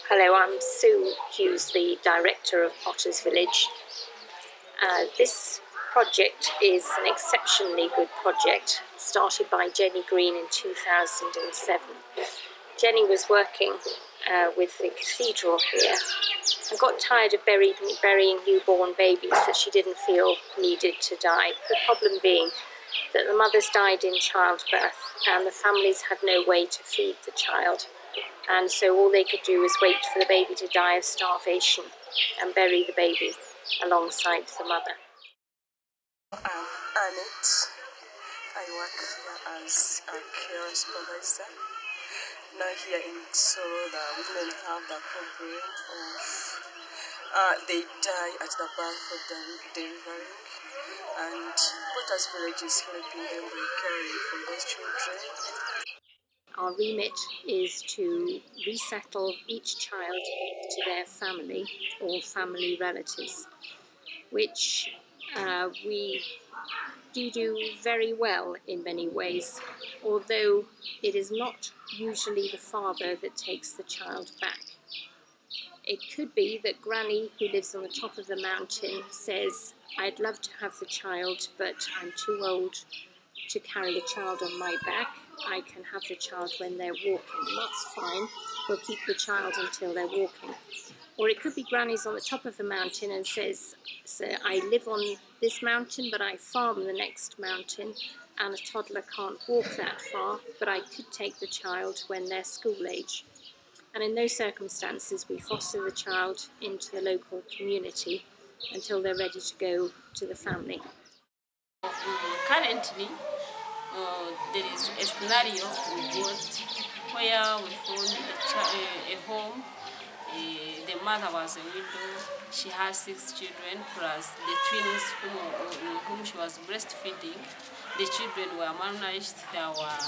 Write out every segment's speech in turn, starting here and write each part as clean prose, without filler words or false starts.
Hello, I'm Sue Hughes, the director of Potter's Village. This project is an exceptionally good project, started by Jenny Green in 2007. Jenny was working with the cathedral here and got tired of burying newborn babies that she didn't feel needed to die. The problem being that the mothers died in childbirth and the families had no way to feed the child. And so all they could do was wait for the baby to die of starvation and bury the baby alongside the mother. I'm Annette. I work here as a care supervisor. Now here in Kisoro, the women have the problem of they die at the birth of the delivery, and Potter's Village is helping them by caring for those children. Our remit is to resettle each child to their family or family relatives, which we do very well in many ways, although it is not usually the father that takes the child back. It could be that Granny, who lives on the top of the mountain, says, "I'd love to have the child, but I'm too old to carry the child on my back. I can have the child when they're walking." And that's fine. We'll keep the child until they're walking. Or it could be Granny's on the top of the mountain and says, "I live on this mountain, but I farm the next mountain, and a toddler can't walk that far, but I could take the child when they're school age." And in those circumstances, we foster the child into the local community until they're ready to go to the family. Currently, there is a scenario we got where we found a home. The mother was a widow. She has 6 children plus the twins whom she was breastfeeding. The children were malnourished. There were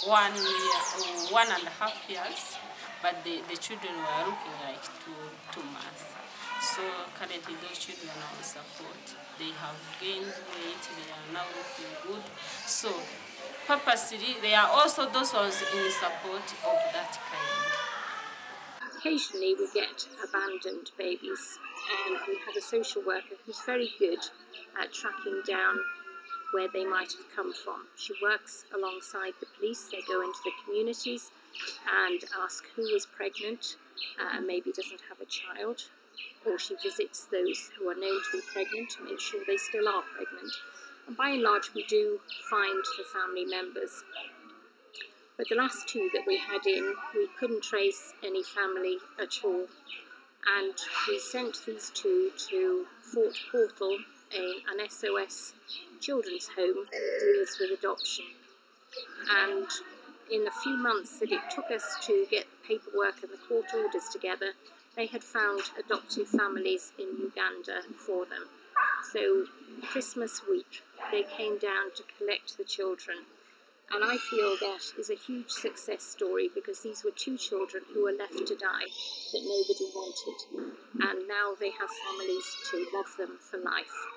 1.5 years, but the children were looking like 2 months. So currently those children are on support. They have gained weight, they are now looking good. So purposely, they are also those ones in support of that kind. Occasionally we get abandoned babies, and we have a social worker who's very good at tracking down where they might have come from. She works alongside the police. They go into the communities and ask who is pregnant and maybe doesn't have a child, or she visits those who are known to be pregnant to make sure they still are pregnant. And by and large we do find the family members. But the last 2 that we had in, we couldn't trace any family at all. And we sent these 2 to Fort Portal, an SOS children's home that deals with adoption. And in the few months that it took us to get the paperwork and the court orders together, they had found adoptive families in Uganda for them. So Christmas week, they came down to collect the children. And I feel that is a huge success story, because these were 2 children who were left to die that nobody wanted. And now they have families to love them for life.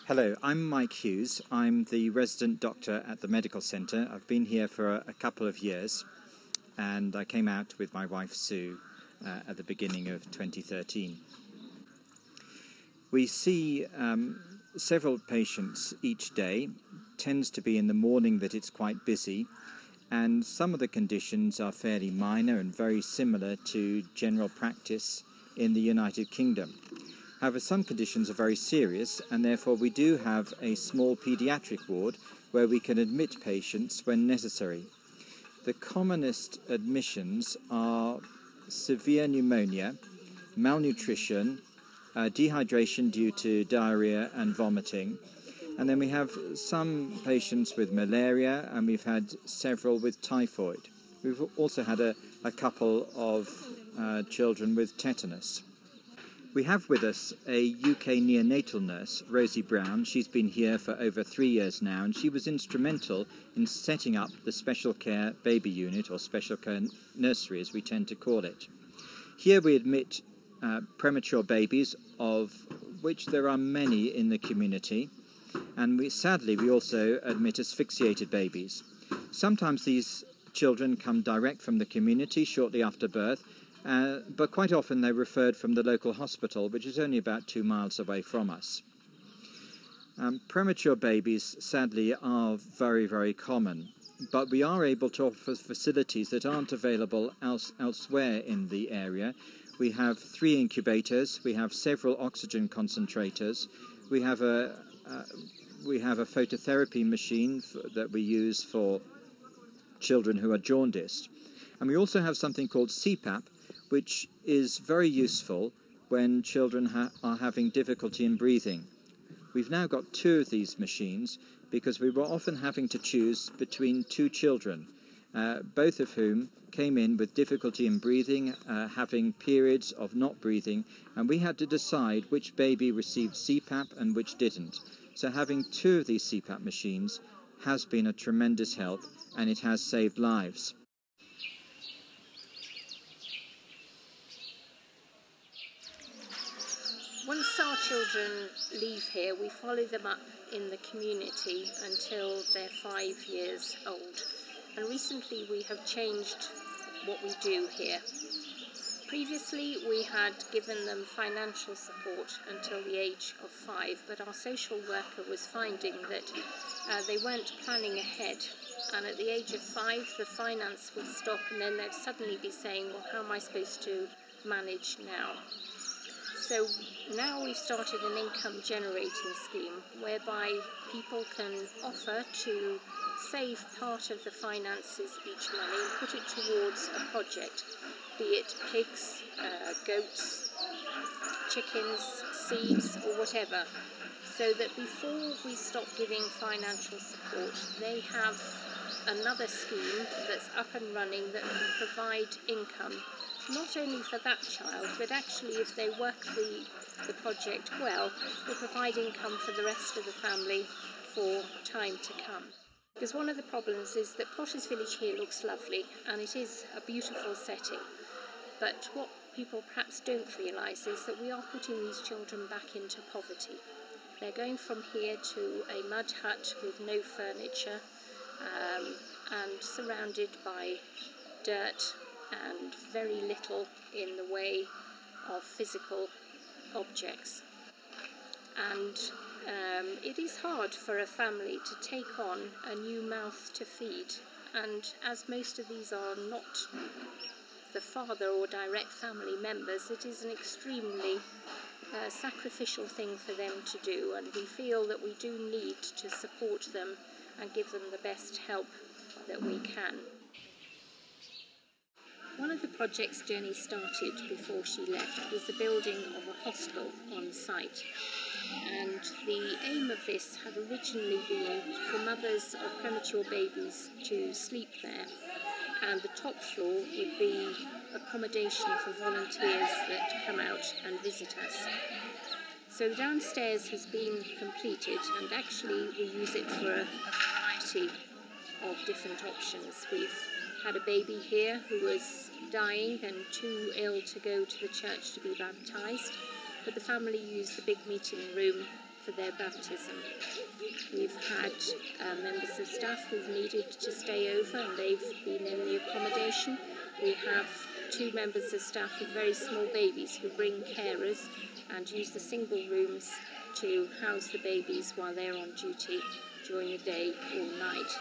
Hello, I'm Mike Hughes. I'm the resident doctor at the medical centre. I've been here for a couple of years, and I came out with my wife Sue at the beginning of 2013. We see several patients each day. Tends to be in the morning that it's quite busy, and some of the conditions are fairly minor and very similar to general practice in the United Kingdom. However, some conditions are very serious, and therefore we do have a small paediatric ward where we can admit patients when necessary. The commonest admissions are severe pneumonia, malnutrition, dehydration due to diarrhea and vomiting. And then we have some patients with malaria, and we've had several with typhoid. We've also had a couple of children with tetanus. We have with us a UK neonatal nurse, Rosie Brown. She's been here for over 3 years now, and she was instrumental in setting up the special care baby unit, or special care nursery as we tend to call it. Here we admit premature babies, of which there are many in the community, and sadly we also admit asphyxiated babies. Sometimes these children come direct from the community shortly after birth, but quite often they're referred from the local hospital, which is only about 2 miles away from us. Premature babies, sadly, are very, very common, but we are able to offer facilities that aren't available elsewhere in the area. We have 3 incubators, we have several oxygen concentrators, we have a phototherapy machine that we use for children who are jaundiced. And we also have something called CPAP, which is very useful when children are having difficulty in breathing. We've now got 2 of these machines because we were often having to choose between 2 children, both of whom came in with difficulty in breathing, having periods of not breathing, and we had to decide which baby received CPAP and which didn't. So having 2 of these CPAP machines has been a tremendous help, and it has saved lives. Once our children leave here, we follow them up in the community until they're 5 years old. And recently we have changed what we do here. Previously we had given them financial support until the age of 5, but our social worker was finding that they weren't planning ahead, and at the age of 5 the finance would stop, and then they'd suddenly be saying, well, how am I supposed to manage now? So now we've started an income generating scheme whereby people can offer to save part of the finances each money and put it towards a project, be it pigs, goats, chickens, seeds or whatever, so that before we stop giving financial support they have another scheme that's up and running that can provide income, not only for that child, but actually if they work the project well, will provide income for the rest of the family for time to come. Because one of the problems is that Potter's Village here looks lovely, and it is a beautiful setting, but what people perhaps don't realise is that we are putting these children back into poverty. They're going from here to a mud hut with no furniture, and surrounded by dirt and very little in the way of physical objects. And it is hard for a family to take on a new mouth to feed, and as most of these are not the father or direct family members, it is an extremely sacrificial thing for them to do, and we feel that we do need to support them and give them the best help that we can. One of the projects Jenny started before she left was the building of a hostel on site, and the aim of this had originally been for mothers of premature babies to sleep there, and the top floor would be accommodation for volunteers that come out and visit us. So the downstairs has been completed, and actually we use it for a variety of different options. We've had a baby here who was dying and too ill to go to the church to be baptised, but the family used the big meeting room for their baptism. We've had members of staff who've needed to stay over, and they've been in the accommodation. We have 2 members of staff with very small babies who bring carers and use the single rooms to house the babies while they're on duty during the day or night.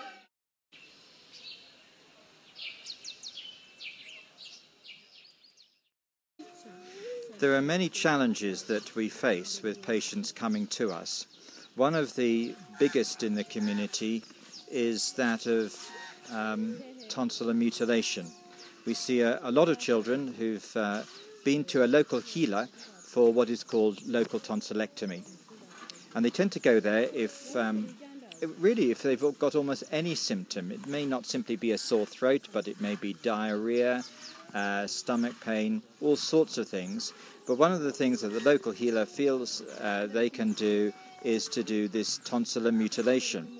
There are many challenges that we face with patients coming to us. One of the biggest in the community is that of tonsillar mutilation. We see a lot of children who've been to a local healer for what is called local tonsillectomy. And they tend to go there if they've got almost any symptom. It may not simply be a sore throat, but it may be diarrhea, stomach pain, all sorts of things. But one of the things that the local healer feels they can do is to do this tonsillar mutilation.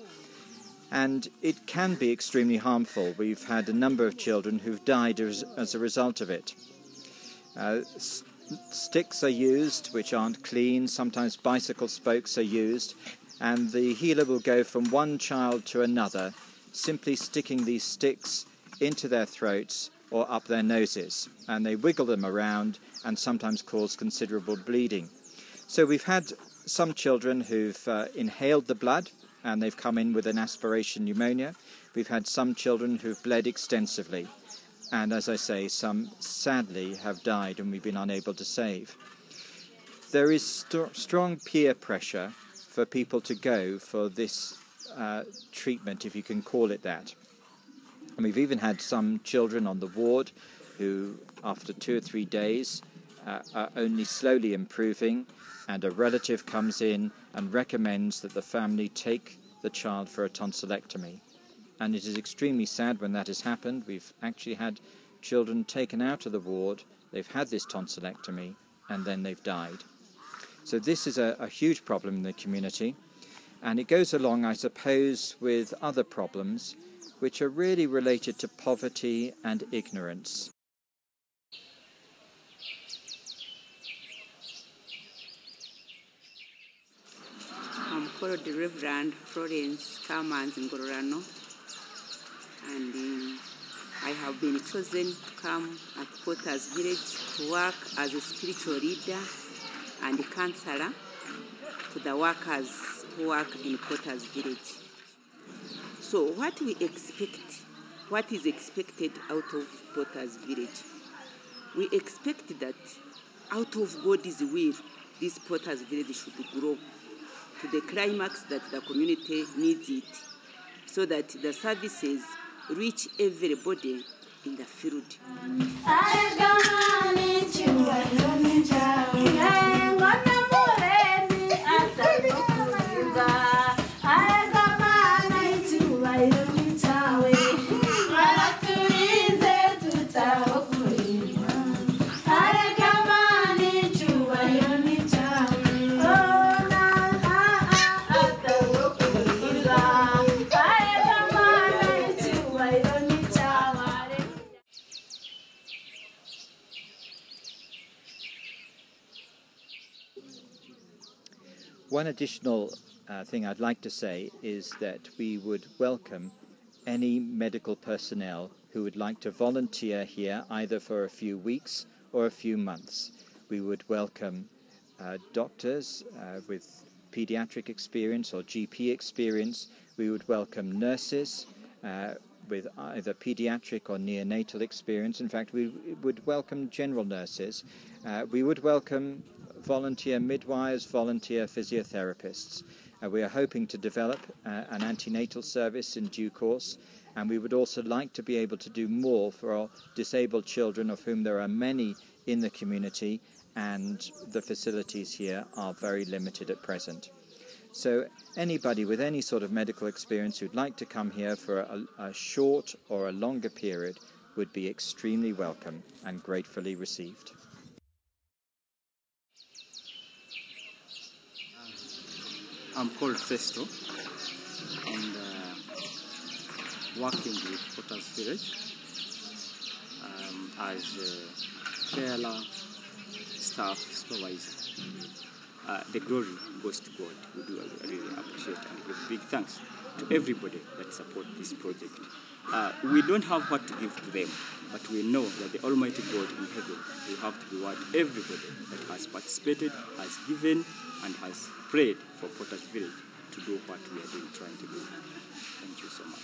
And it can be extremely harmful. We've had a number of children who've died as a result of it. Sticks are used which aren't clean, sometimes bicycle spokes are used, and the healer will go from one child to another, simply sticking these sticks into their throats or up their noses, and they wiggle them around and sometimes cause considerable bleeding. So we've had some children who've inhaled the blood and they've come in with an aspiration pneumonia. We've had some children who've bled extensively, and as I say, some sadly have died and we've been unable to save. There is strong peer pressure for people to go for this treatment, if you can call it that. And we've even had some children on the ward who, after 2 or 3 days, are only slowly improving, and a relative comes in and recommends that the family take the child for a tonsillectomy. And it is extremely sad when that has happened. We've actually had children taken out of the ward, they've had this tonsillectomy, and then they've died. So this is a huge problem in the community, and it goes along, I suppose, with other problems which are really related to poverty and ignorance. I'm called the Reverend Florence Kamans Ngororano, and I have been chosen to come at Potter's Village to work as a spiritual leader and counselor to the workers who work in Potter's Village. So what is expected out of Potter's Village? We expect that out of God's will, this Potter's Village should grow to the climax that the community needs it, so that the services reach everybody in the field. One additional thing I'd like to say is that we would welcome any medical personnel who would like to volunteer here, either for a few weeks or a few months. We would welcome doctors with pediatric experience or GP experience. We would welcome nurses with either pediatric or neonatal experience. In fact, we would welcome general nurses. We would welcome volunteer midwives, volunteer physiotherapists. We are hoping to develop an antenatal service in due course, and we would also like to be able to do more for our disabled children, of whom there are many in the community, and the facilities here are very limited at present. So anybody with any sort of medical experience who'd like to come here for a short or a longer period would be extremely welcome and gratefully received. I'm called Festo, and working with Potter's Village as a carer, staff supervisor. The glory goes to God. We do really appreciate and give big thanks to everybody that support this project. We don't have what to give to them, but we know that the Almighty God in heaven will have to reward everybody that has participated, has given, and has prayed for Potter's Village to do what we are trying to do. Thank you so much.